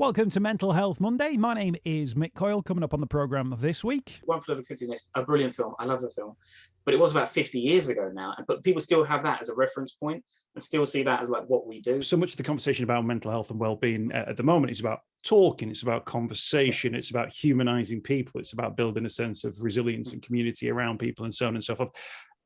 Welcome to Mental Health Monday. My name is Mick Coyle. Coming up on the programme this week. One Flew Over the Cuckoo's Nest, a brilliant film. I love the film. But it was about 50 years ago now. But people still have that as a reference point and still see that as like what we do. So much of the conversation about mental health and well-being at the moment is about talking, it's about conversation, it's about humanizing people, it's about building a sense of resilience and community around people and so on and so forth.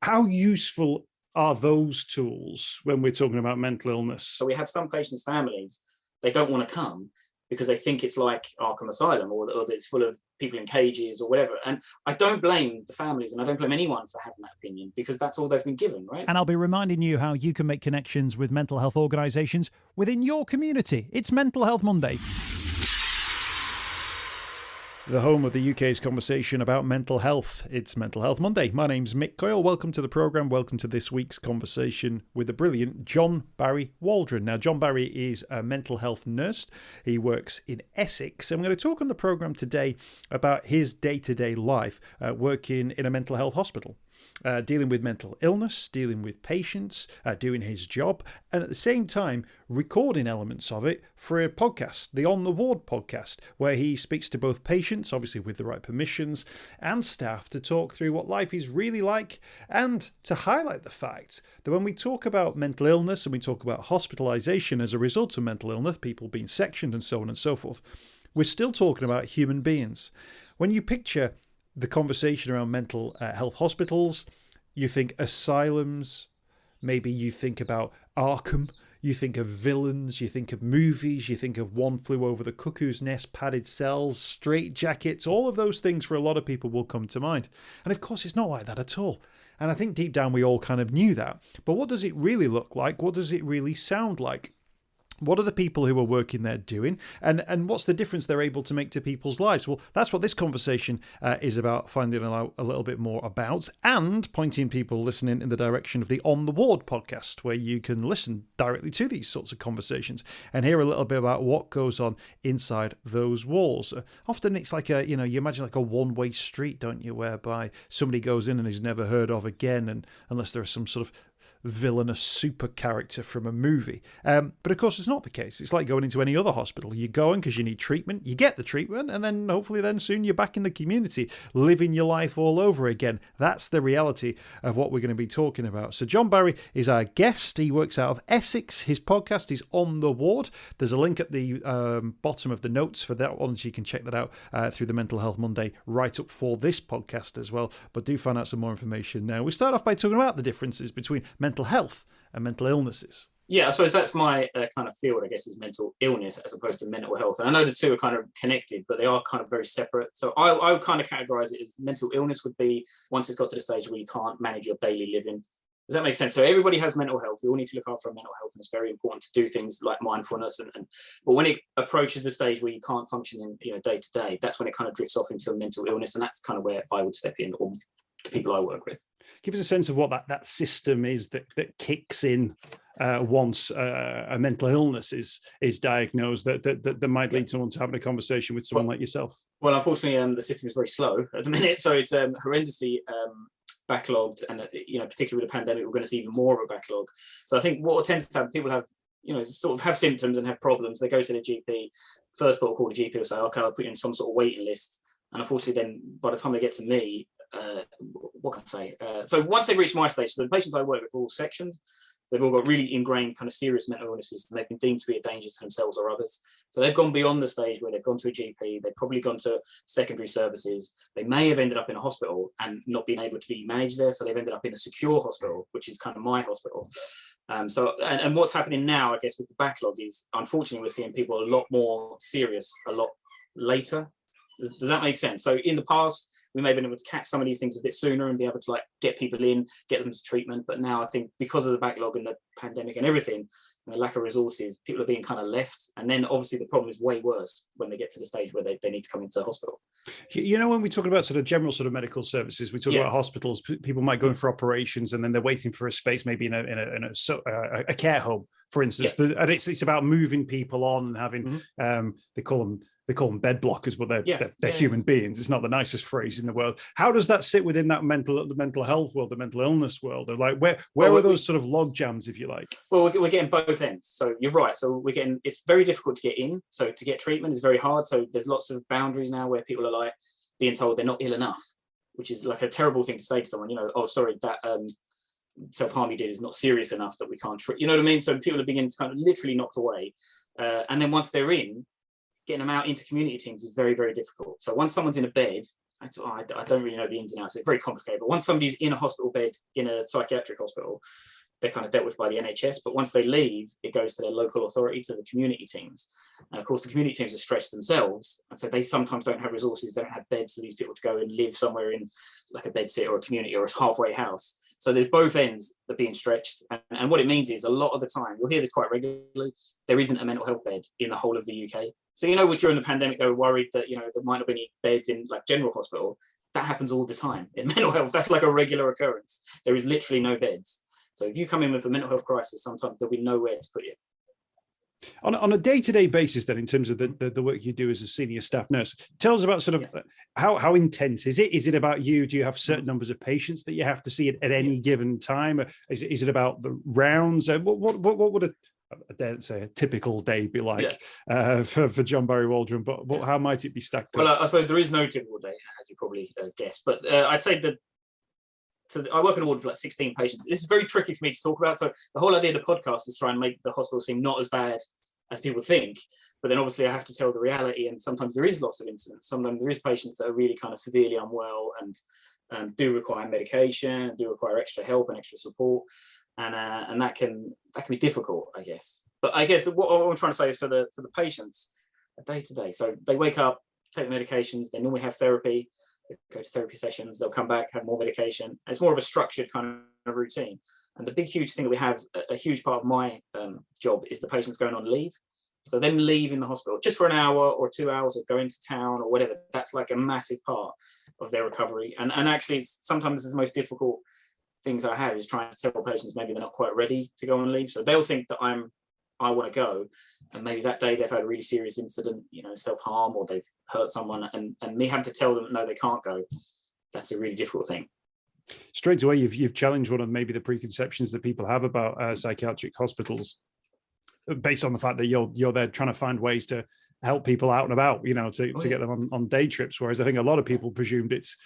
How useful are those tools when we're talking about mental illness? So we have some patients' families, they don't want to come because they think it's like Arkham Asylum or that it's full of people in cages or whatever. And I don't blame the families and I don't blame anyone for having that opinion because that's all they've been given, right? And I'll be reminding you how you can make connections with mental health organisations within your community. It's Mental Health Monday. The home of the UK's conversation about mental health. It's Mental Health Monday. My name's Mick Coyle. Welcome to the programme. Welcome to this week's conversation with the brilliant John-Barry Waldron. Now, John-Barry is a mental health nurse. He works in Essex. And we're going to talk on the programme today about his day-to-day life working in a mental health hospital. Dealing with mental illness, dealing with patients, doing his job, and at the same time recording elements of it for a podcast, the On the Ward podcast, where he speaks to both patients, obviously with the right permissions, and staff to talk through what life is really like and to highlight the fact that when we talk about mental illness and we talk about hospitalisation as a result of mental illness, people being sectioned and so on and so forth, we're still talking about human beings. When you picture the conversation around mental health hospitals, you think asylums, maybe you think about Arkham, you think of villains, you think of movies, you think of One Flew Over the Cuckoo's Nest, padded cells, straitjackets, all of those things for a lot of people will come to mind. And of course, it's not like that at all. And I think deep down we all kind of knew that. But what does it really look like? What does it really sound like? What are the people who are working there doing? And what's the difference they're able to make to people's lives? Well, that's what this conversation is about, finding out a little bit more about and pointing people listening in the direction of the On the Ward podcast, where you can listen directly to these sorts of conversations and hear a little bit about what goes on inside those walls. Often it's like you imagine like a one-way street, don't you, whereby somebody goes in and is never heard of again, and unless there is some sort of villainous super character from a movie. But of course it's not the case. It's like going into any other hospital. You go in because you need treatment, you get the treatment, and then hopefully then soon you're back in the community, living your life all over again. That's the reality of what we're going to be talking about. So John-Barry is our guest. He works out of Essex. His podcast is On the Ward. There's a link at the bottom of the notes for that one, so you can check that out through the Mental Health Monday write up for this podcast as well. But do find out some more information now. We start off by talking about the differences between mental health and mental illnesses. Yeah, I suppose that's my kind of field, I guess, is mental illness as opposed to mental health. And I know the two are kind of connected, but they are kind of very separate. So I would kind of categorize it as mental illness would be once it's got to the stage where you can't manage your daily living. Does that make sense? So everybody has mental health. We all need to look after our mental health, and it's very important to do things like mindfulness. But when it approaches the stage where you can't function in day to day, that's when it kind of drifts off into a mental illness, and that's kind of where I would step in, or the people I work with. Give us a sense of what that system is that kicks in once a mental illness is diagnosed that might lead someone to having a conversation with someone like yourself. Well, unfortunately, the system is very slow at the minute, so it's horrendously backlogged, and particularly with the pandemic, we're going to see even more of a backlog. So I think what tends to happen, people have sort of have symptoms and have problems. They go to the GP. First port of call, the GP will say, "Okay, I'll put you in some sort of waiting list." And unfortunately, then by the time they get to me, what can I say? So once they've reached my stage, so the patients I work with are all sectioned. They've all got really ingrained kind of serious mental illnesses, and they've been deemed to be a danger to themselves or others. So they've gone beyond the stage where they've gone to a GP, they've probably gone to secondary services. They may have ended up in a hospital and not been able to be managed there. So they've ended up in a secure hospital, which is kind of my hospital. And what's happening now, I guess, with the backlog is, unfortunately, we're seeing people a lot more serious a lot later. Does that make sense? So in the past, we may have been able to catch some of these things a bit sooner and be able to get people in, get them to treatment. But now I think because of the backlog and the pandemic and everything, and the lack of resources, people are being kind of left. And then obviously the problem is way worse when they get to the stage where they need to come into the hospital. When we talk about sort of general sort of medical services, we talk about hospitals, people might go in for operations and then they're waiting for a space, maybe in a care home for instance, and it's about moving people on and having they call them bed blockers, but they're human beings. It's not the nicest phrase in the world. How does that sit within that the mental health world, the mental illness world? Or like where are those sort of log jams, if you like? Well, we're getting both ends. So you're right. So it's very difficult to get in. So to get treatment is very hard. So there's lots of boundaries now where people are like being told they're not ill enough, which is like a terrible thing to say to someone. Oh, sorry, that self-harm you did is not serious enough that we can't treat. You know what I mean? So people are beginning to kind of literally knocked away, and then once they're in, getting them out into community teams is very, very difficult. So once someone's in a bed, I don't really know the ins and outs. It's very complicated. But once somebody's in a hospital bed, in a psychiatric hospital, they're kind of dealt with by the NHS. But once they leave, it goes to their local authority, to the community teams. And of course, the community teams are stretched themselves. And so they sometimes don't have resources, they don't have beds for these people to go and live somewhere in like a bed sit or a community or a halfway house. So there's both ends that are being stretched. And what it means is a lot of the time, you'll hear this quite regularly, there isn't a mental health bed in the whole of the UK. So, during the pandemic, they were worried that, there might not be any beds in like general hospital. That happens all the time in mental health. That's like a regular occurrence. There is literally no beds. So if you come in with a mental health crisis, sometimes there'll be nowhere to put you. On a day-to-day basis, then, in terms of the work you do as a senior staff nurse, tell us about sort of how intense is it? Is it about you? Do you have certain numbers of patients that you have to see at any given time? Is it about the rounds? What would I dare say a typical day be like for John-Barry Waldron? But how might it be stacked up? Well, I suppose there is no typical day, as you probably guessed. But I'd say that. So I work in a ward for like 16 patients. This is very tricky for me to talk about. So the whole idea of the podcast is try and make the hospital seem not as bad as people think. But then obviously I have to tell the reality, and sometimes there is lots of incidents. Sometimes there is patients that are really kind of severely unwell and do require medication, do require extra help and extra support. And that can be difficult, I guess. But I guess what I'm trying to say is for the patients, day to day. So they wake up, take the medications, they normally have therapy, they go to therapy sessions, they'll come back, have more medication. And it's more of a structured kind of routine. And the big, huge thing that we have, a huge part of my job is the patients going on leave. So them leaving the hospital just for an hour or 2 hours or going to town or whatever, that's like a massive part of their recovery. And actually, sometimes it's the most difficult things I have is trying to tell patients maybe they're not quite ready to go on leave. So they'll think that I want to go, and maybe that day they've had a really serious incident, self-harm, or they've hurt someone, and me having to tell them no, they can't go. That's a really difficult thing. Straight away, you've challenged one of maybe the preconceptions that people have about psychiatric hospitals, based on the fact that you're there trying to find ways to help people out and about, to get them on day trips. Whereas I think a lot of people presumed it's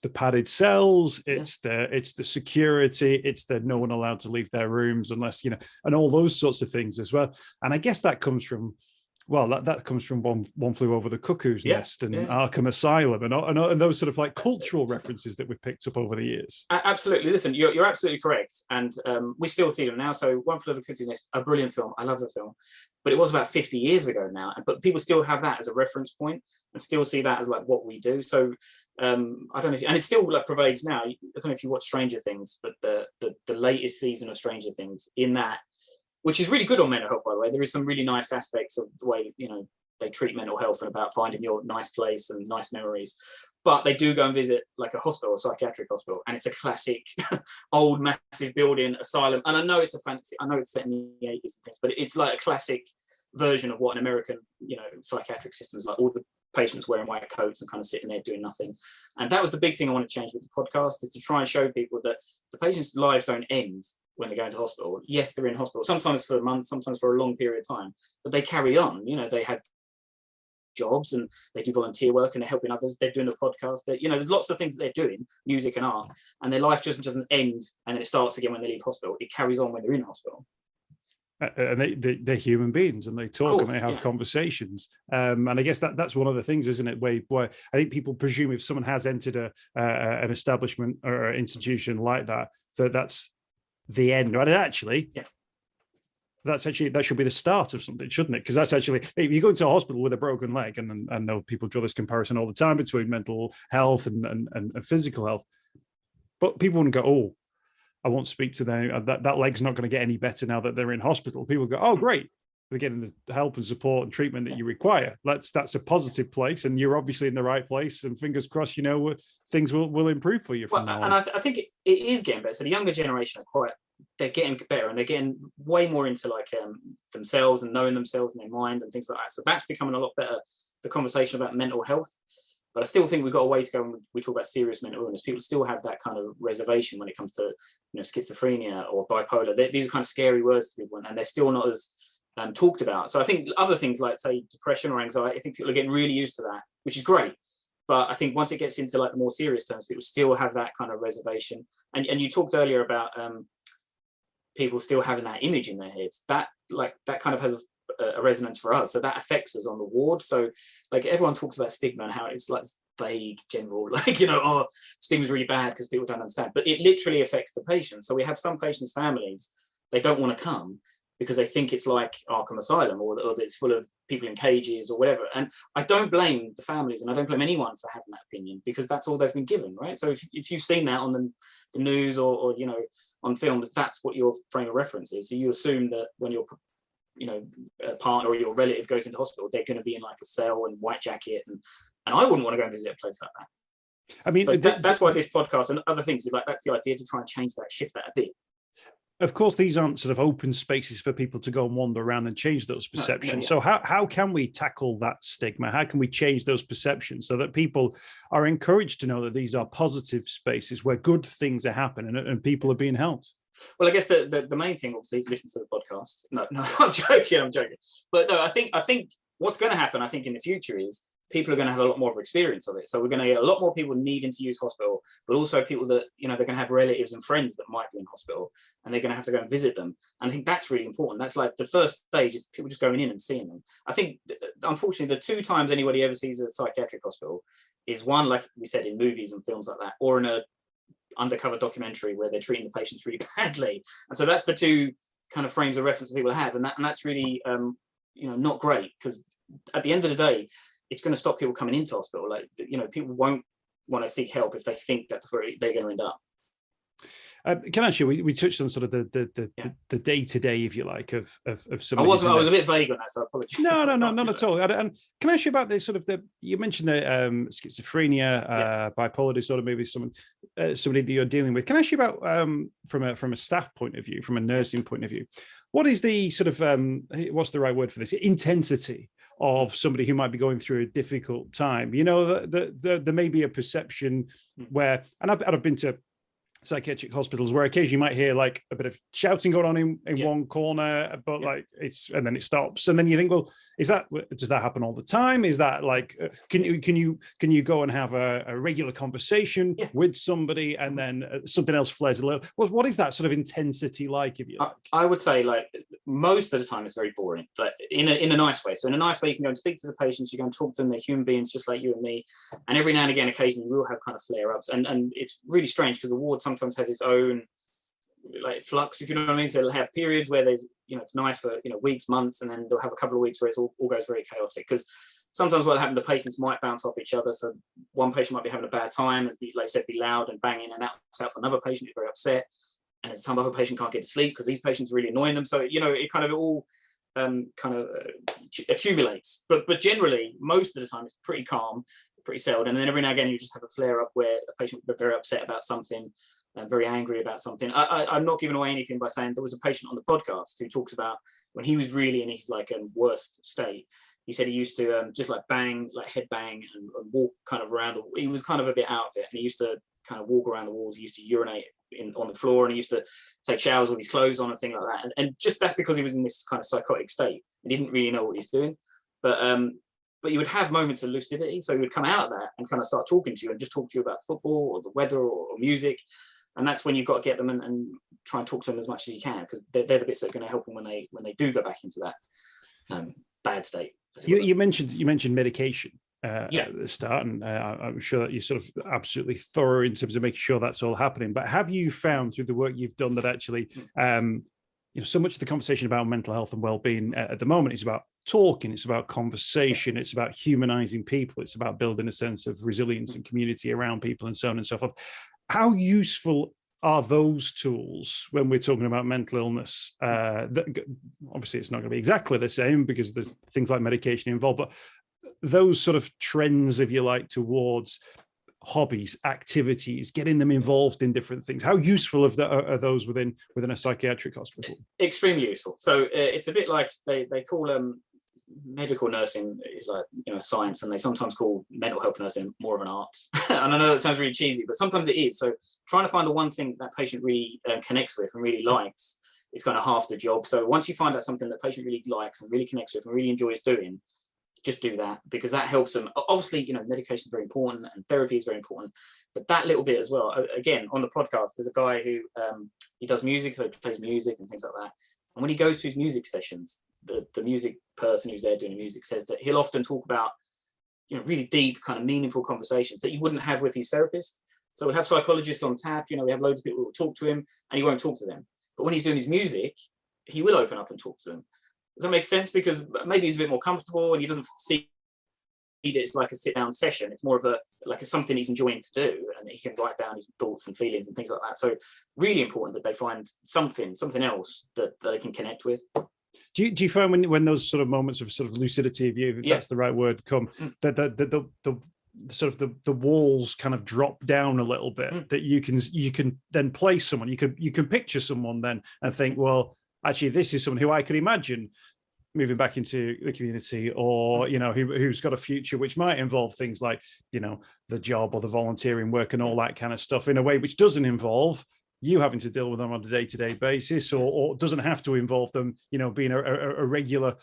the padded cells, it's the security, it's the no one allowed to leave their rooms unless, and all those sorts of things as well. And I guess that comes from, that comes from One Flew Over the Cuckoo's Nest and Arkham Asylum and those sort of like cultural references that we've picked up over the years. Absolutely. Listen, you're absolutely correct. And we still see them now. So One Flew Over the Cuckoo's Nest, a brilliant film. I love the film. But it was about 50 years ago now. But people still have that as a reference point and still see that as like what we do. So I don't know if, and it still like pervades now. I don't know if you watch Stranger Things, but the latest season of Stranger Things, in that, which is really good on mental health, by the way. There is some really nice aspects of the way, they treat mental health and about finding your nice place and nice memories. But they do go and visit like a hospital, a psychiatric hospital, and it's a classic old massive building, asylum. And I know it's set in the 80s and things, but it's like a classic version of what an American, psychiatric system is like. All the patients wearing white coats and kind of sitting there doing nothing. And that was the big thing I want to change with the podcast, is to try and show people that the patients' lives don't end when they go into hospital. Yes, they're in hospital, sometimes for a month, sometimes for a long period of time, but they carry on. They have jobs and they do volunteer work and they're helping others. They're doing a podcast. There's lots of things that they're doing, music and art, and their life just doesn't end and then it starts again when they leave hospital. It carries on when they're in hospital. And they're human beings and they talk and they have conversations. And I guess that's one of the things, isn't it? Where I think people presume if someone has entered an establishment or an institution like that's the end. Right? Actually, that should be the start of something, shouldn't it? Because that's actually, if you go into a hospital with a broken leg, and I know people draw this comparison all the time between mental health and physical health, but people wouldn't go, oh, I won't speak to them. That leg's not going to get any better now that they're in hospital. People go, oh, great. They're getting the help and support and treatment that you require. That's a positive place. And you're obviously in the right place. And fingers crossed, things will improve for you from now on. And I think it is getting better. So the younger generation are quite they're getting better, and they're getting way more into like themselves and knowing themselves and their mind and things like that. So that's becoming a lot better, the conversation about mental health. But I still think we've got a way to go when we talk about serious mental illness. People still have that kind of reservation when it comes to, you know, schizophrenia or bipolar. These are kind of scary words to people, and they're still not as talked about. So I think other things like, say, depression or anxiety, I think people are getting really used to that, which is great. But I think once it gets into like the more serious terms, people still have that kind of reservation. And you talked earlier about people still having that image in their heads. That kind of has a resonance for us. So that affects us on the ward. So like everyone talks about stigma and how it's like vague, general, like, you know, oh, stigma's really bad because people don't understand. But it literally affects the patient. So we have some patients' families, they don't want to come because they think it's like Arkham Asylum, or that it's full of people in cages or whatever. And I don't blame the families, and I don't blame anyone for having that opinion, because that's all they've been given, right? So if you've seen that on the news or you know, on films, that's what your frame of reference is. So you assume that when your, you know, a partner or your relative goes into hospital, they're going to be in like a cell and white jacket, and I wouldn't want to go and visit a place like that. I mean, so that's why this podcast and other things is like, that's the idea, to try and change that, shift that a bit. Of course, these aren't sort of open spaces for people to go and wander around and change those perceptions. So how can we tackle that stigma? How can we change those perceptions so that people are encouraged to know that these are positive spaces where good things are happening and people are being helped? Well, I guess the main thing, obviously, is listen to the podcast. No, I'm joking. But no, I think what's going to happen, I think, in the future is people are going to have a lot more of experience of it. So we're going to get a lot more people needing to use hospital, but also people that, you know, they're going to have relatives and friends that might be in hospital, and they're going to have to go and visit them. And I think that's really important. That's like the first stage, is people just going in and seeing them. I think, unfortunately, the 2 times anybody ever sees a psychiatric hospital is one, like we said, in movies and films like that, or in a undercover documentary where they're treating the patients really badly. And so that's the 2 kind of frames of reference that people have, and that's really you know, not great, because at the end of the day, it's going to stop people coming into hospital. Like, you know, people won't want to seek help if they think that's where they're going to end up. Can I actually, we touched on sort of the day-to-day, if you like, of some. I was a bit vague on that, so I apologize. No, not at all. And can I ask you about the sort of you mentioned the schizophrenia, bipolar disorder, maybe somebody that you're dealing with. Can I ask you about from a staff point of view, from a nursing point of view, what is the sort of what's the right word for this, intensity of somebody who might be going through a difficult time? You know, there may be a perception where, and I've been to psychiatric hospitals where occasionally you might hear like a bit of shouting going on in one corner, but like and then it stops, and then you think, well, does that happen all the time? Is that like can you go and have a regular conversation with somebody, and then something else flares a little? What is that sort of intensity like? If you like? I would say, like, most of the time it's very boring, but in a nice way. So in a nice way, you can go and speak to the patients, you go and talk to them, they're human beings just like you and me, and every now and again, occasionally we'll have kind of flare-ups, and it's really strange because the ward sometimes has its own like flux, if you know what I mean. So it'll have periods where there's, you know, it's nice for, you know, weeks, months, and then they'll have a couple of weeks where it's all goes very chaotic, because sometimes what'll happen, the patients might bounce off each other. So one patient might be having a bad time and be, like I said, be loud and banging, and that's out for another patient who's very upset, and then some other patient can't get to sleep because these patients are really annoying them. So, you know, it kind of all accumulates, but generally most of the time it's pretty calm, pretty settled. And then every now and again you just have a flare up where a patient will be very upset about something, very angry about something. I'm not giving away anything by saying there was a patient on the podcast who talks about when he was really in his like worst state. He said he used to just like bang, like head bang, and walk kind of around. He was kind of a bit out of it, and he used to kind of walk around the walls. He used to urinate on the floor, and he used to take showers with his clothes on and things like that. And just that's because he was in this kind of psychotic state. He didn't really know what he's doing. But you would have moments of lucidity. So he would come out of that and kind of start talking to you and just talk to you about football or the weather or music. And that's when you've got to get them and try and talk to them as much as you can, because they're the bits that are going to help them when they do go back into that bad state. You mentioned medication at the start, and I'm sure that you're sort of absolutely thorough in terms of making sure that's all happening. But have you found through the work you've done that actually, so much of the conversation about mental health and well-being at the moment is about talking, it's about conversation, it's about humanizing people, it's about building a sense of resilience and community around people, and so on and so forth. How useful are those tools when we're talking about mental illness? Obviously, it's not going to be exactly the same because there's things like medication involved, but those sort of trends, if you like, towards hobbies, activities, getting them involved in different things? How useful are those within a psychiatric hospital? Extremely useful. So it's a bit like they call medical nursing is like, science, and they sometimes call mental health nursing more of an art. And I know that sounds really cheesy, but sometimes it is. So trying to find the one thing that patient really connects with and really likes is kind of half the job. So once you find out something that patient really likes and really connects with and really enjoys doing, just do that, because that helps them. Obviously, medication is very important and therapy is very important, but that little bit as well. Again, on the podcast, there's a guy who he does music, so he plays music and things like that. And when he goes to his music sessions, the music person who's there doing the music says that he'll often talk about, really deep, kind of meaningful conversations that you wouldn't have with his therapist. So we'll have psychologists on tap, we have loads of people who will talk to him and he won't talk to them. But when he's doing his music, he will open up and talk to them. Does that make sense? Because maybe he's a bit more comfortable and he doesn't see it as like a sit-down session. It's more of something he's enjoying to do, and he can write down his thoughts and feelings and things like that. So really important that they find something else that they can connect with. Do you find when those sort of moments of sort of lucidity, if that's the right word, come, that the sort of the walls kind of drop down a little bit, that you can then place someone, you can picture someone then and think, well, actually, this is someone who I could imagine moving back into the community, or, who's got a future which might involve things like, the job or the volunteering work and all that kind of stuff, in a way which doesn't involve you having to deal with them on a day-to-day basis, or doesn't have to involve them, being a regular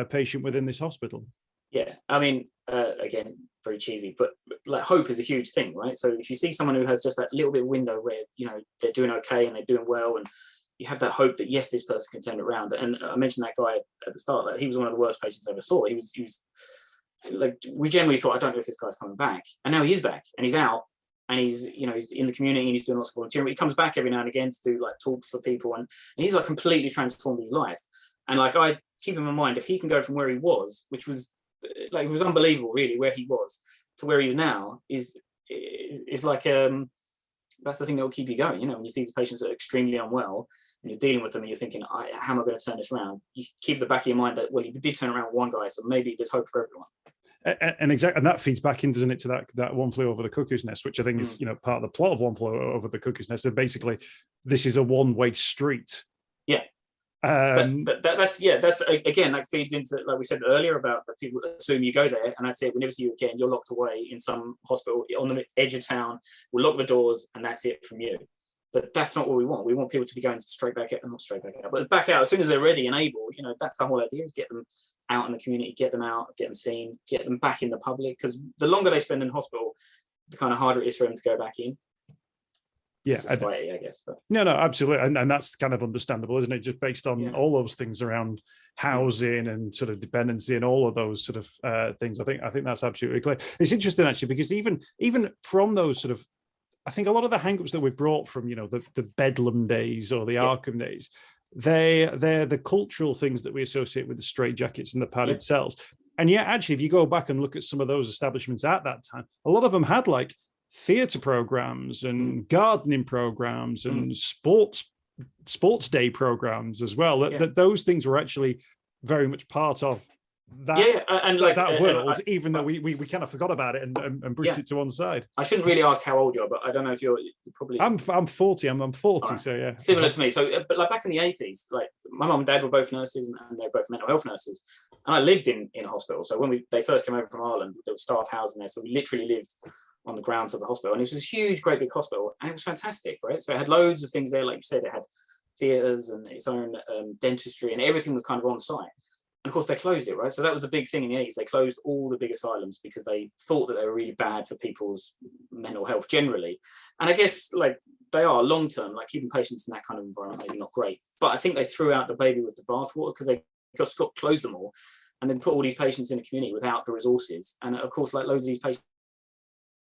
patient within this hospital. Yeah, I mean, again, very cheesy, but like hope is a huge thing, right? So if you see someone who has just that little bit of window where, they're doing okay and they're doing well, and you have that hope that, yes, this person can turn it around. And I mentioned that guy at the start, that he was one of the worst patients I ever saw. He was like, we generally thought, I don't know if this guy's coming back. And now he is back and he's out and he's, he's in the community and he's doing lots of volunteering. But he comes back every now and again to do like talks for people. And he's like completely transformed his life. And like, I keep him in mind, if he can go from where he was, which was like, it was unbelievable really where he was, to where he is now, is like, that's the thing that will keep you going. When you see these patients that are extremely unwell and you're dealing with them and you're thinking, how am I going to turn this around? You keep the back of your mind that, well, you did turn around with one guy, so maybe there's hope for everyone. And exactly, and that feeds back in, doesn't it, to that One Flew Over the Cuckoo's Nest, which I think is, part of the plot of One Flew Over the Cuckoo's Nest. So basically, this is a one-way street. Yeah. But that's again, that feeds into, like we said earlier, about that people assume you go there and that's it, we never see you again, you're locked away in some hospital on the edge of town, we'll lock the doors and that's it from you. But that's not what we want. We want people to be going straight back out, not straight back out, but back out as soon as they're ready and able. That's the whole idea, is get them out in the community, get them out, get them seen, get them back in the public, because the longer they spend in hospital, the kind of harder it is for them to go back in. Yeah, society, I guess. But no, absolutely, and that's kind of understandable, isn't it? Just based on all those things around housing and sort of dependency and all of those sort of things. I think that's absolutely clear. It's interesting actually, because even from those sort of, I think a lot of the hang-ups that we've brought from the Bedlam days or the Arkham days, they're the cultural things that we associate with the straitjackets and the padded cells. And yet, actually, if you go back and look at some of those establishments at that time, a lot of them had like theatre programs and gardening programs and sports day programs as well. That those things were actually very much part of that, and like that world, even though we kind of forgot about it and pushed it to one side. I shouldn't really ask how old you are, but I don't know if you're probably. I'm 40. I'm 40. Right. So yeah, similar to me. So, but like back in the 80s, like my mum and dad were both nurses, and they're both mental health nurses. And I lived in a hospital. So when they first came over from Ireland, there was staff housing there. So we literally lived on the grounds of the hospital, and it was this huge, great big hospital, and it was fantastic, right? So it had loads of things there, like you said, it had theatres and its own dentistry, and everything was kind of on site. And of course, they closed it, right? So that was the big thing in the 80s. They closed all the big asylums because they thought that they were really bad for people's mental health generally. And I guess like they are long term, like keeping patients in that kind of environment, maybe not great. But I think they threw out the baby with the bathwater, because they just got closed them all and then put all these patients in the community without the resources. And of course, like loads of these patients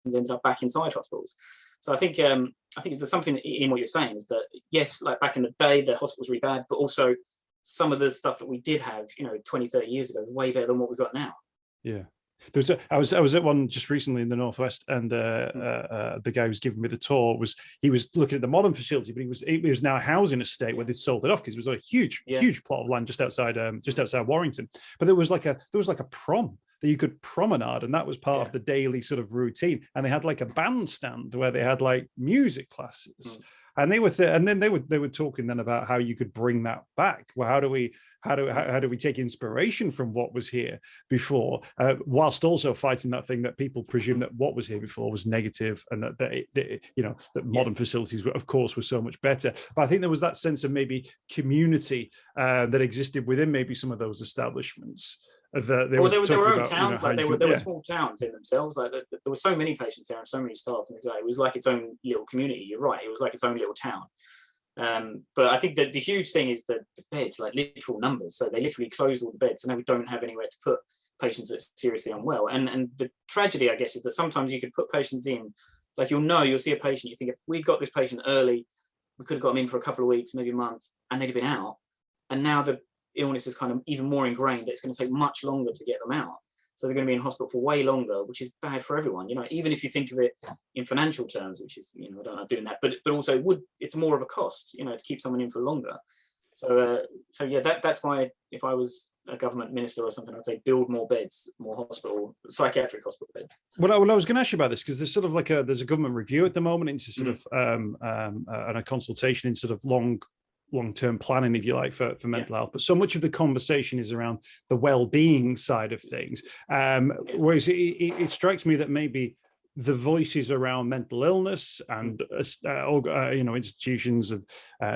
ended up back inside hospitals. So I think there's something in what you're saying, is that yes, like back in the day, the hospital was really bad, but also some of the stuff that we did have, 20, 30 years ago, was way better than what we've got now. Yeah. I was at one just recently in the Northwest, and the guy who was giving me the tour he was looking at the modern facility, but he was now a housing estate where they sold it off, because it was a huge plot of land just outside Warrington. But there was like a prom that you could promenade, and that was part of the daily sort of routine. And they had like a bandstand where they had like music classes. And they were, and then they were talking then about how you could bring that back. Well, how do we take inspiration from what was here before, whilst also fighting that thing that people presume that what was here before was negative, and that modern facilities were, of course, were so much better. But I think there was that sense of maybe community that existed within maybe some of those establishments. There were own towns, like there were small towns in themselves. Like there were so many patients there and so many staff, and it was like its own little community. You're right, it was like its own little town. But I think that the huge thing is the beds, like literal numbers. So they literally closed all the beds, and now we don't have anywhere to put patients that are seriously unwell. And the tragedy, I guess, is that sometimes you could put patients in, like you'll see a patient, you think if we'd got this patient early, we could have got them in for a couple of weeks, maybe a month, and they'd have been out. And now the illness is kind of even more ingrained that it's going to take much longer to get them out, so they're going to be in hospital for way longer, which is bad for everyone. Even if you think of it in financial terms, which is, I don't know doing that, but also it's more of a cost, to keep someone in for longer. So that's why if I was a government minister or something, I'd say build more beds, more psychiatric hospital beds. Well, I was going to ask you about this, because there's sort of like there's a government review at the moment into sort of and a consultation in sort of long-term planning, if you like, for mental health. But so much of the conversation is around the well-being side of things. Whereas it strikes me that maybe the voices around mental illness and institutions of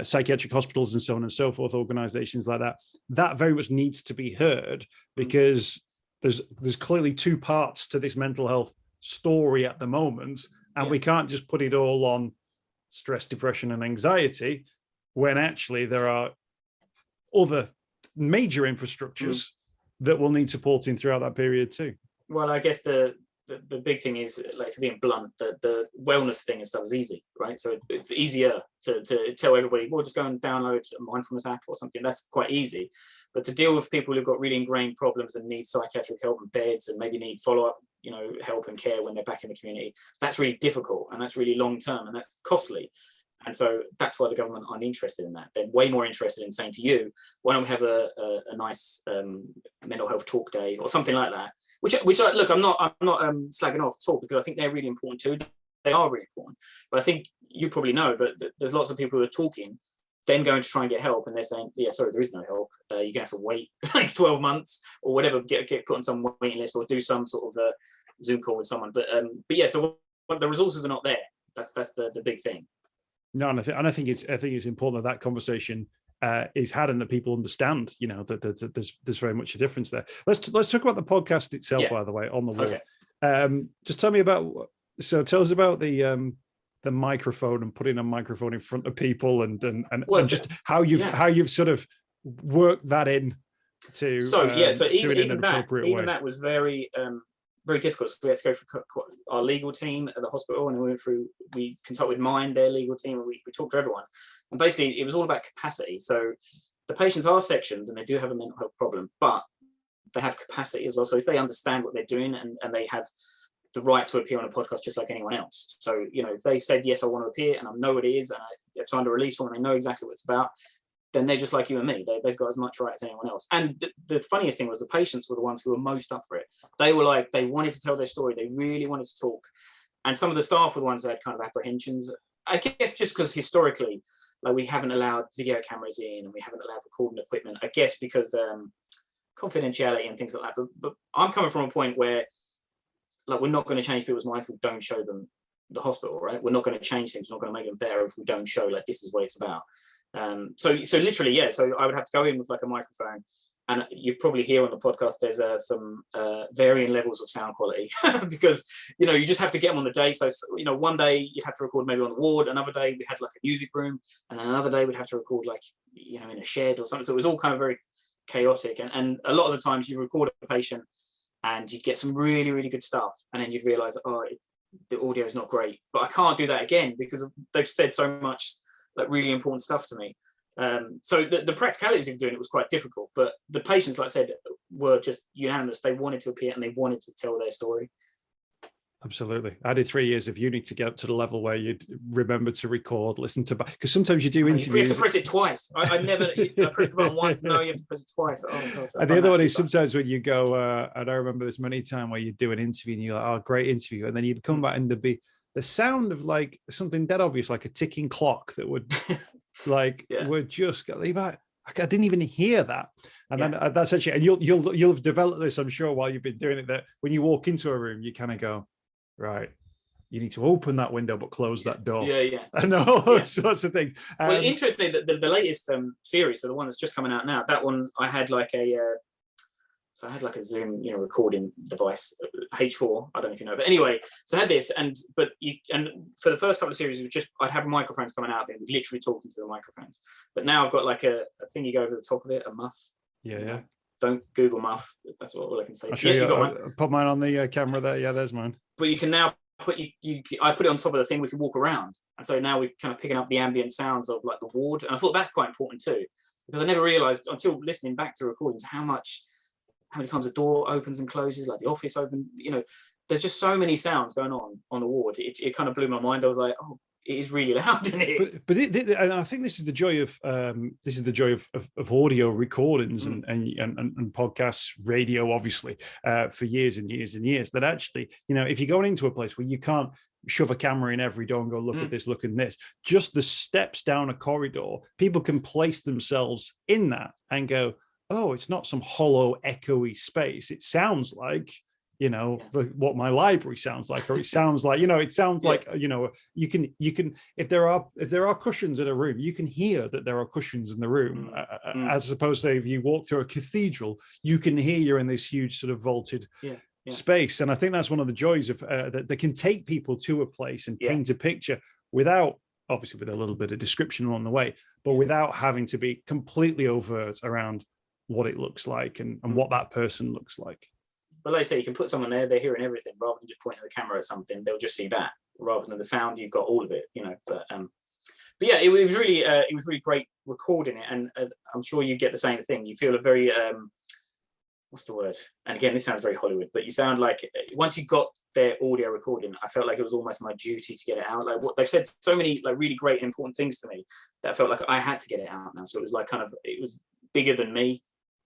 psychiatric hospitals and so on and so forth, organizations like that very much needs to be heard, because there's clearly two parts to this mental health story at the moment, and we can't just put it all on stress, depression, and anxiety, when actually there are other major infrastructures that will need supporting throughout that period too. Well, I guess the big thing is, like, being blunt, the wellness thing and stuff is easy, right? So it's easier to tell everybody, well, just go and download a mindfulness app or something. That's quite easy. But to deal with people who've got really ingrained problems and need psychiatric help and beds, and maybe need follow-up, help and care when they're back in the community, that's really difficult, and that's really long-term, and that's costly. And so that's why the government aren't interested in that. They're way more interested in saying to you, why don't we have a nice mental health talk day or something like that? Which look, I'm not slagging off at all, because I think they're really important too. They are really important. But I think you probably know that there's lots of people who are talking, then going to try and get help, and they're saying, yeah, sorry, there is no help. You're going to have to wait like 12 months or whatever, get put on some waiting list, or do some sort of Zoom call with someone. But yeah, so the resources are not there. That's the big thing. No, and I think it's important that conversation is had, and that people understand, that there's very much a difference there. Let's talk about the podcast itself, by the way, on the wall. Okay. Just tell us about the microphone and putting a microphone in front of people, and just how you've sort of worked that in to even that was very very difficult. So we had to go through our legal team at the hospital, and we consulted their legal team, and we talked to everyone. And basically it was all about capacity. So the patients are sectioned, and they do have a mental health problem, but they have capacity as well. So if they understand what they're doing, and they have the right to appear on a podcast just like anyone else. So, if they said, yes, I want to appear, and I know what it is, and I've signed a release form, and I know exactly what it's about, then they're just like you and me. They've got as much right as anyone else. And the funniest thing was, the patients were the ones who were most up for it. They were like, they wanted to tell their story. They really wanted to talk. And some of the staff were the ones who had kind of apprehensions. I guess just because historically, like, we haven't allowed video cameras in, and we haven't allowed recording equipment. I guess because confidentiality and things like that. But I'm coming from a point where, like, we're not going to change people's minds if we don't show them the hospital, right? We're not going to change things. We're not going to make them better if we don't show, like, this is what it's about. So literally, so I would have to go in with like a microphone, and you probably hear on the podcast there's some varying levels of sound quality because you just have to get them on the day. So one day you'd have to record maybe on the ward, another day we had like a music room, and then another day we'd have to record like in a shed or something. So it was all kind of very chaotic, and a lot of the times you record a patient and you get some really, really good stuff, and then you'd realize, the audio is not great, but I can't do that again because they've said so much like really important stuff to me. So the practicalities of doing it was quite difficult, but the patients, like I said, were just unanimous. They wanted to appear, and they wanted to tell their story. Absolutely. I did 3 years of uni to get up to the level where you'd remember to record, listen to, because sometimes you do interviews. You have to press it twice. I pressed the button once. No, you have to press it twice. Oh God. And the other one is sometimes when you go, and I remember this many times where you do an interview and you're like, oh, great interview. And then you'd come back and there'd be the sound of like something dead obvious, like a ticking clock that would would just go, I didn't even hear that. And then that's actually, and you'll have developed this, I'm sure, while you've been doing it, that when you walk into a room, you kind of go, right, you need to open that window but close that door. I know all sorts of things. Well, interestingly, the latest series, so the one that's just coming out now, that one I had like a Zoom recording device, H4. I don't know if you know, but anyway, so I had this, and for the first couple of series, it was just I'd have microphones coming out of it, literally talking to the microphones. But now I've got like a thing you go over the top of it, a muff. Yeah. Don't Google muff. That's all I can say. I'll show you. I'll put mine on the camera there. Yeah, there's mine. But you can now I put it on top of the thing. We can walk around, and so now we're kind of picking up the ambient sounds of like the ward. And I thought that's quite important too, because I never realised until listening back to recordings how many times a door opens and closes, like the office open. There's just so many sounds going on the ward. It kind of blew my mind. I was like, oh, it is really loud in here. But and I think this is the joy of audio recordings and podcasts, radio, obviously, for years and years and years. That actually, if you're going into a place where you can't shove a camera in every door and go, look at this, look at this, just the steps down a corridor, people can place themselves in that and go, oh, it's not some hollow, echoey space. It sounds like, what my library sounds like, or it sounds like, like, you can, if there are cushions in a room, you can hear that there are cushions in the room, as opposed to if you walk through a cathedral, you can hear you're in this huge sort of vaulted space. And I think that's one of the joys of that can take people to a place and paint a picture without, obviously with a little bit of description along the way, but without having to be completely overt around what it looks like and what that person looks like. But like I say, you can put someone there, they're hearing everything, rather than just pointing the camera at something, they'll just see that, rather than the sound, you've got all of it, But yeah, it was really great recording it, and I'm sure you get the same thing. You feel a very what's the word? And again, this sounds very Hollywood, but you sound like once you got their audio recording, I felt like it was almost my duty to get it out. Like what they've said, so many like really great and important things to me that I felt like I had to get it out now. So it was like it was bigger than me.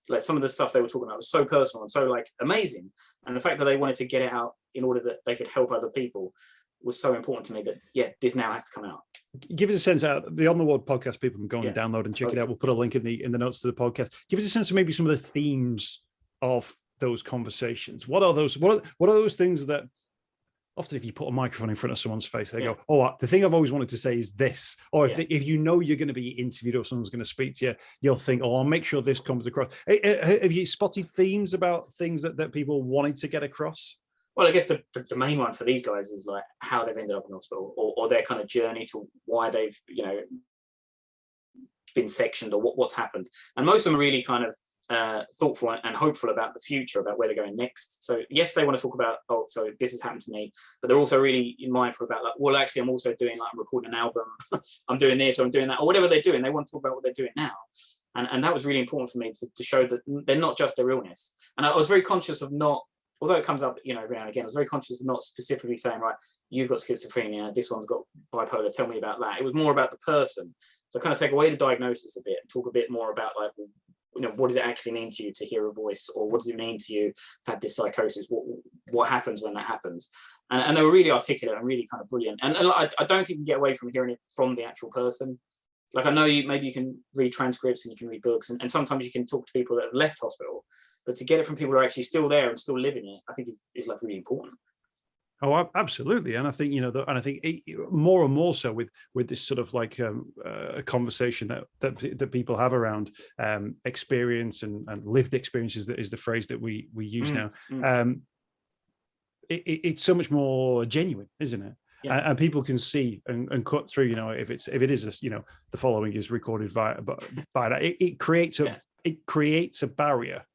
Like some of the stuff they were talking about was so personal and so like amazing, and the fact that they wanted to get it out in order that they could help other people was so important to me that this now has to come out. Give us a sense out the On the Ward podcast. People can go and download and check it out. We'll put a link in the notes to the podcast. Give us a sense of maybe some of the themes of those conversations. What are those? What are those things that often if you put a microphone in front of someone's face, they go, oh, the thing I've always wanted to say is this. Or if you're going to be interviewed or someone's going to speak to you, you'll think, oh, I'll make sure this comes across. Have you spotted themes about things that people wanted to get across? Well, I guess the main one for these guys is like how they've ended up in hospital, or their kind of journey to why they've, been sectioned, or what's happened. And most of them are really kind of thoughtful and hopeful about the future, about where they're going next. So yes, they want to talk about, oh, so this has happened to me, but they're also really mindful about like, well, actually, I'm also doing like, I'm recording an album, I'm doing this, or I'm doing that, or whatever they're doing. They want to talk about what they're doing now. And that was really important for me to show that they're not just their illness. And I was very conscious of not, although it comes up, every now and again, I was very conscious of not specifically saying, right, you've got schizophrenia, this one's got bipolar, tell me about that. It was more about the person. So kind of take away the diagnosis a bit and talk a bit more about like, what does it actually mean to you to hear a voice, or what does it mean to you to have this psychosis? What happens when that happens? And they were really articulate and really kind of brilliant. And I don't think you can get away from hearing it from the actual person. Like I know maybe you can read transcripts and you can read books, and sometimes you can talk to people that have left hospital, but to get it from people who are actually still there and still living it, I think is like really important. Oh, absolutely, and I think more and more so with this sort of like a conversation that people have around experience and lived experiences. That is the phrase that we use now. It's so much more genuine, isn't it? Yeah. And people can see and cut through. If it is the following is recorded by that. It creates a barrier,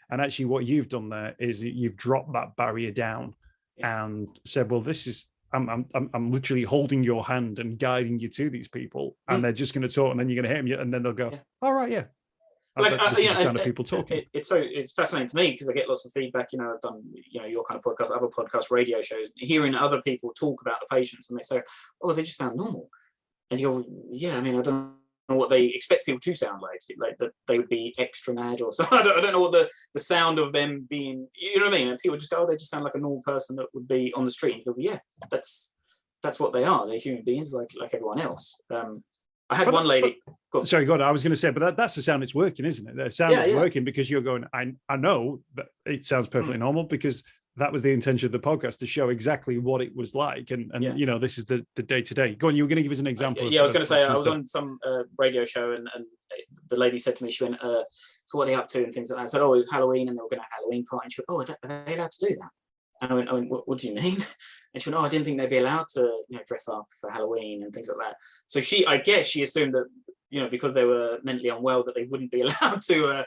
and actually, what you've done there is you've dropped that barrier down. And said, well, this is I'm literally holding your hand and guiding you to these people, and they're just going to talk, and then you're going to hear them, and then they'll go, all right, yeah. This is the sound of people talking. It's fascinating to me because I get lots of feedback. I've done your kind of podcast, other podcasts, radio shows, hearing other people talk about the patients, and they say, "Oh, they just sound normal," and you go, "Yeah, I mean, I don't know what they expect people to sound like that they would be extra mad or so. I don't know what the sound of them being, you know what I mean? And people just go, oh, they just sound like a normal person that would be on the street." And you go, yeah, that's what they are. They're human beings like everyone else. I had one lady. Sorry, God, I was going to say, but that's the sound it's working, isn't it? The sound is working because you're going, I know that it sounds perfectly normal because that was the intention of the podcast, to show exactly what it was like. And this is the day-to-day. Go on, you were going to give us an example. I was going to say, I was on some radio show and the lady said to me, she went, so what are they up to and things like that. I said, oh, it was Halloween and they were going to have a Halloween party. And she went, oh, are they allowed to do that? And I went, what do you mean? And she went, oh, I didn't think they'd be allowed to, dress up for Halloween and things like that. So I guess she assumed that, because they were mentally unwell, that they wouldn't be allowed to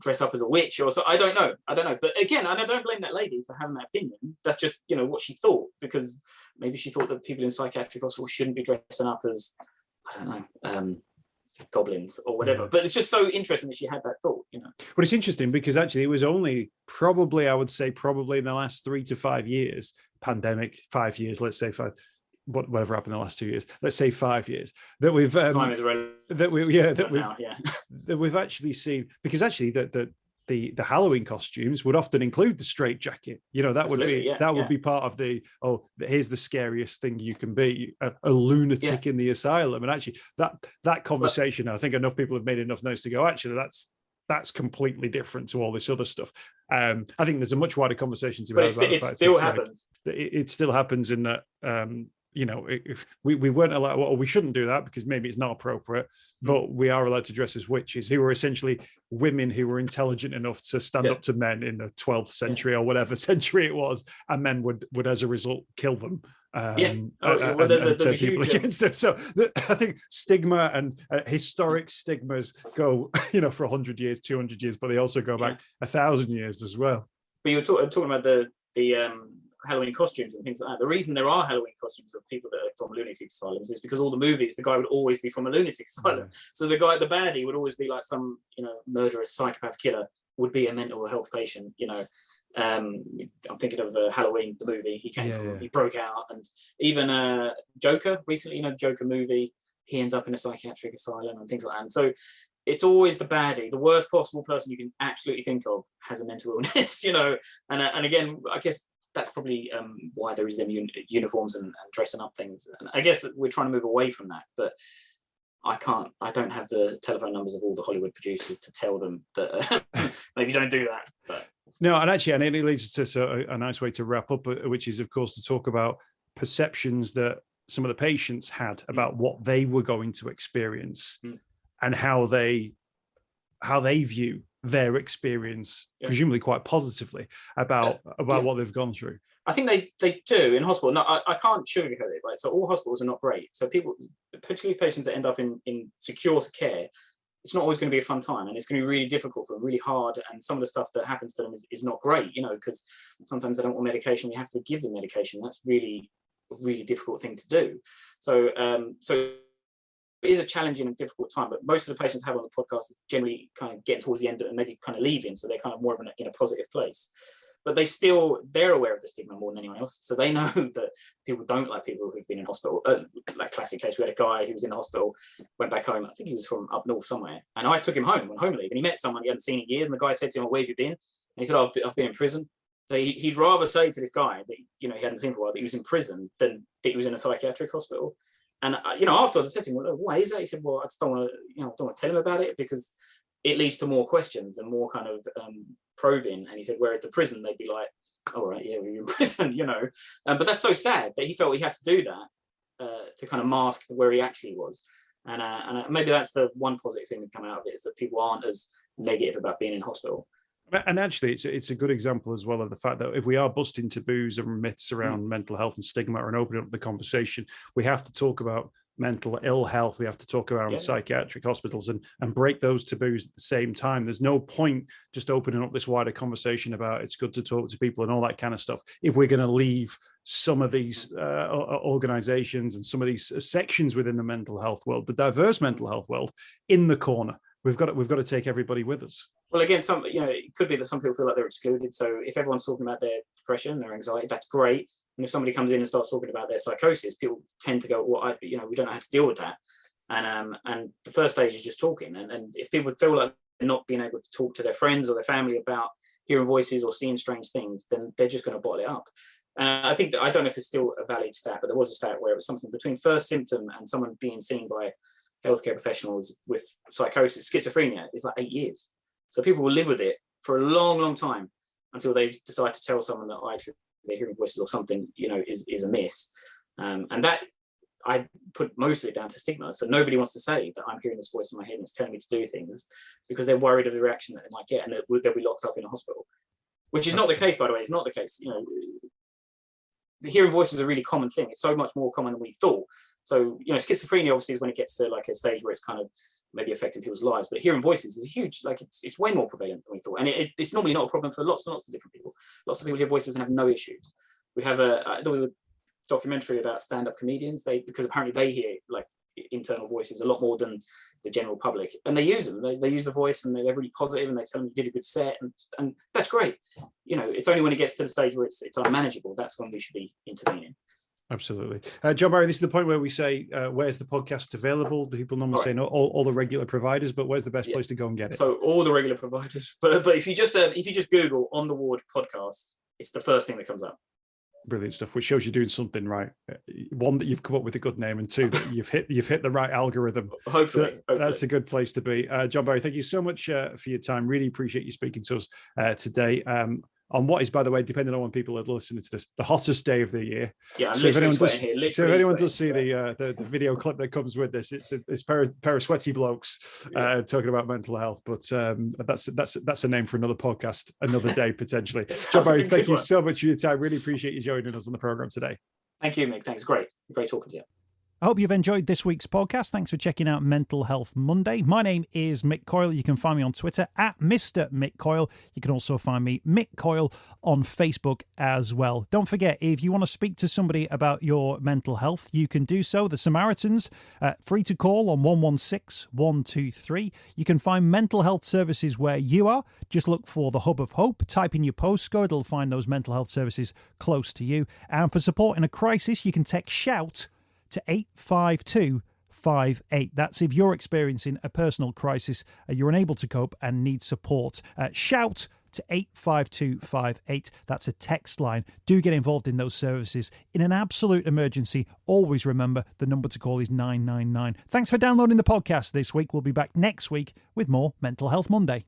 dress up as a witch or so. I don't know. But again, and I don't blame that lady for having that opinion. That's just, what she thought, because maybe she thought that people in psychiatric hospitals shouldn't be dressing up as, I don't know, goblins or whatever. But it's just so interesting that she had that thought. Well, it's interesting because actually it was only probably in the last 3 to 5 years, pandemic, 5 years, let's say 5, whatever happened in the last 2 years, let's say 5 years, that we've time is that we've actually seen, because actually the Halloween costumes would often include the straitjacket. That would be part of here's the scariest thing you can be, a lunatic in the asylum. And actually that conversation, I think enough people have made enough noise to go, actually that's completely different to all this other stuff. I think there's a much wider conversation to be had. But it still happens. It still happens in that we weren't allowed, or we shouldn't do that because maybe it's not appropriate, but we are allowed to dress as witches, who were essentially women who were intelligent enough to stand up to men in the 12th century or whatever century it was, and men would as a result kill them. There's a huge against them. So I think stigma and historic stigmas go, for 100 years, 200 years, but they also go back 1,000 years as well. But you're talking about the Halloween costumes and things like that. The reason there are Halloween costumes of people that are from lunatic asylums is because all the movies, the guy would always be from a lunatic asylum. So the baddie would always be like some, murderous psychopath killer, would be a mental health patient. I'm thinking of Halloween, the movie. He came from, he broke out, and even Joker recently, Joker movie, he ends up in a psychiatric asylum and things like that. And so it's always the baddie, the worst possible person you can absolutely think of has a mental illness, and again, I guess that's probably why there is them uniforms and dressing up things. And I guess that we're trying to move away from that, but I don't have the telephone numbers of all the Hollywood producers to tell them that maybe don't do that. But no, and it leads us to a nice way to wrap up, which is, of course, to talk about perceptions that some of the patients had about what they were going to experience and how they view their experience, presumably quite positively, about what they've gone through. I think they do in hospital. No, I can't sugarcoat it, right? So all hospitals are not great. So people, particularly patients that end up in secure care, it's not always going to be a fun time, and it's going to be really difficult for them, really hard. And some of the stuff that happens to them is not great, because sometimes they don't want medication. We have to give them medication. That's really a really difficult thing to do. So it is a challenging and difficult time, but most of the patients I have on the podcast generally kind of getting towards the end and maybe kind of leaving, so they're kind of more of in a positive place. But they're aware of the stigma more than anyone else, so they know that people don't like people who've been in hospital. Like classic case, we had a guy who was in the hospital, went back home. I think he was from up north somewhere, and I took him home on home leave, and he met someone he hadn't seen in years, and the guy said to him, "Where have you been?" And he said, "Oh, I've been in prison." So he'd rather say to this guy that he hadn't seen for a while that he was in prison than that he was in a psychiatric hospital. And afterwards I said to him, "Well, why is that?" He said, "Well, I just don't want to tell him about it because it leads to more questions and more kind of probing." And he said, where at the prison they'd be like, "All right, yeah, we're in prison," But that's so sad that he felt he had to do that to kind of mask where he actually was. And maybe that's the one positive thing that come out of it, is that people aren't as negative about being in hospital. And actually, it's a good example as well of the fact that if we are busting taboos and myths around mental health and stigma and opening up the conversation, we have to talk about mental ill health. We have to talk around psychiatric hospitals and break those taboos at the same time. There's no point just opening up this wider conversation about it's good to talk to people and all that kind of stuff if we're going to leave some of these organizations and some of these sections within the mental health world, the diverse mental health world, in the corner. we've got to take everybody with us. Well, again, it could be that some people feel like they're excluded. So if everyone's talking about their depression, their anxiety, that's great. And if somebody comes in and starts talking about their psychosis, people tend to go, well, we don't know how to deal with that. And the first stage is just talking. And if people feel like they're not being able to talk to their friends or their family about hearing voices or seeing strange things, then they're just going to bottle it up. I think that, I don't know if it's still a valid stat, but there was a stat where it was something between first symptom and someone being seen by healthcare professionals with psychosis, schizophrenia, is like 8 years. So people will live with it for a long, long time until they decide to tell someone that actually they're hearing voices or something, is amiss. And that I put most of it down to stigma. So nobody wants to say that I'm hearing this voice in my head and it's telling me to do things, because they're worried of the reaction that they might get, and they'll be locked up in a hospital, which is not the case, by the way. It's not the case. The hearing voices is a really common thing. It's so much more common than we thought. So, schizophrenia obviously is when it gets to like a stage where it's kind of maybe affecting people's lives, but hearing voices is huge. Like it's way more prevalent than we thought. And it's normally not a problem for lots and lots of different people. Lots of people hear voices and have no issues. We have there was a documentary about stand-up comedians, because apparently they hear like internal voices a lot more than the general public, and they use them. They use the voice, and they're really positive, and they tell them you did a good set, and that's great. It's only when it gets to the stage where it's unmanageable, that's when we should be intervening. Absolutely. John-Barry, this is the point where we say, where's the podcast available? Do people normally say no, all the regular providers, but where's the best place to go and get it? So all the regular providers, but if you just Google On the Ward podcast, it's the first thing that comes up. Brilliant stuff, which shows you're doing something right. One, that you've come up with a good name, and two, that you've hit the right algorithm. Hopefully. That's a good place to be. John-Barry, thank you so much for your time. Really appreciate you speaking to us today. On what is, by the way, depending on when people are listening to this, the hottest day of the year. Yeah, so if anyone does see the video clip that comes with this, it's a pair of sweaty blokes talking about mental health. But that's a name for another podcast, another day potentially. John-Barry, thank you so much for your time. Really appreciate you joining us on the program today. Thank you, Mick. Thanks. Great talking to you. I hope you've enjoyed this week's podcast. Thanks for checking out Mental Health Monday. My name is Mick Coyle. You can find me on Twitter at Mr. Mick Coyle. You can also find me, Mick Coyle, on Facebook as well. Don't forget, if you want to speak to somebody about your mental health, you can do so. The Samaritans, free to call on 116 123. You can find mental health services where you are. Just look for the Hub of Hope. Type in your postcode. It'll find those mental health services close to you. And for support in a crisis, you can text SHOUT to 85258. That's if you're experiencing a personal crisis, you're unable to cope and need support. Shout to 85258. That's a text line. Do get involved in those services. In an absolute emergency, always remember the number to call is 999. Thanks for downloading the podcast this week. We'll be back next week with more Mental Health Monday.